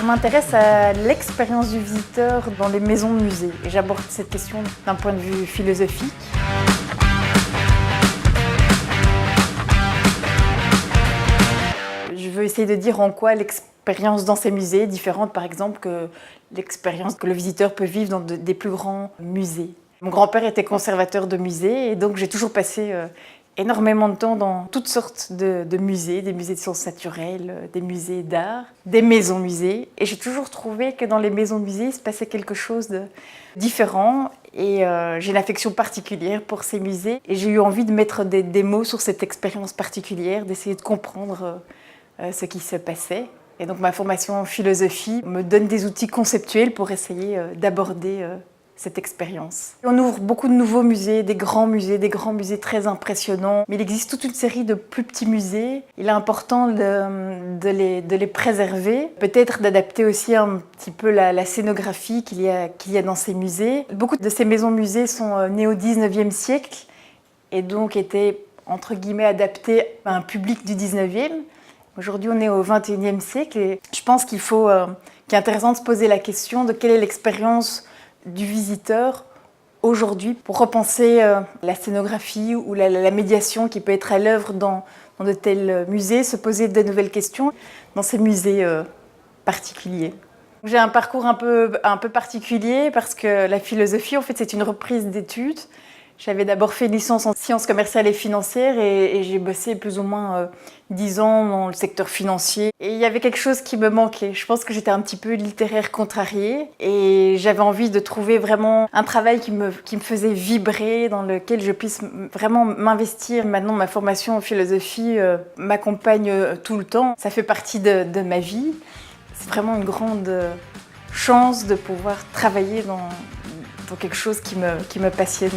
m'intéresse à l'expérience du visiteur dans les maisons de musée et j'aborde cette question d'un point de vue philosophique. Je veux essayer de dire en quoi l'expérience dans ces musées est différente, par exemple, que l'expérience que le visiteur peut vivre dans des plus grands musées. Mon grand-père était conservateur de musées et donc j'ai toujours passé énormément de temps dans toutes sortes de musées, des musées de sciences naturelles, des musées d'art, des maisons musées. Et j'ai toujours trouvé que dans les maisons de musées, il se passait quelque chose de différent. Et j'ai une affection particulière pour ces musées. Et j'ai eu envie de mettre des mots sur cette expérience particulière, d'essayer de comprendre ce qui se passait. Et donc ma formation en philosophie me donne des outils conceptuels pour essayer d'aborder cette expérience. On ouvre beaucoup de nouveaux musées, des grands musées très impressionnants. Mais il existe toute une série de plus petits musées. Il est important de les préserver. Peut-être d'adapter aussi un petit peu la scénographie qu'il y a dans ces musées. Beaucoup de ces maisons-musées sont nées au 19e siècle et donc étaient, entre guillemets, adaptées à un public du 19e. Aujourd'hui, on est au 21e siècle et je pense qu'il est intéressant de se poser la question de quelle est l'expérience du visiteur aujourd'hui pour repenser la scénographie ou la médiation qui peut être à l'œuvre dans de tels musées, se poser de nouvelles questions dans ces musées particuliers. J'ai un parcours un peu particulier parce que la philosophie, en fait, c'est une reprise d'études. J'avais d'abord fait une licence en sciences commerciales et financières et j'ai bossé plus ou moins 10 ans dans le secteur financier. Et il y avait quelque chose qui me manquait. Je pense que j'étais un petit peu littéraire contrariée et j'avais envie de trouver vraiment un travail qui me faisait vibrer, dans lequel je puisse vraiment m'investir. Maintenant, ma formation en philosophie m'accompagne tout le temps. Ça fait partie de ma vie. C'est vraiment une grande chance de pouvoir travailler dans quelque chose qui me passionne.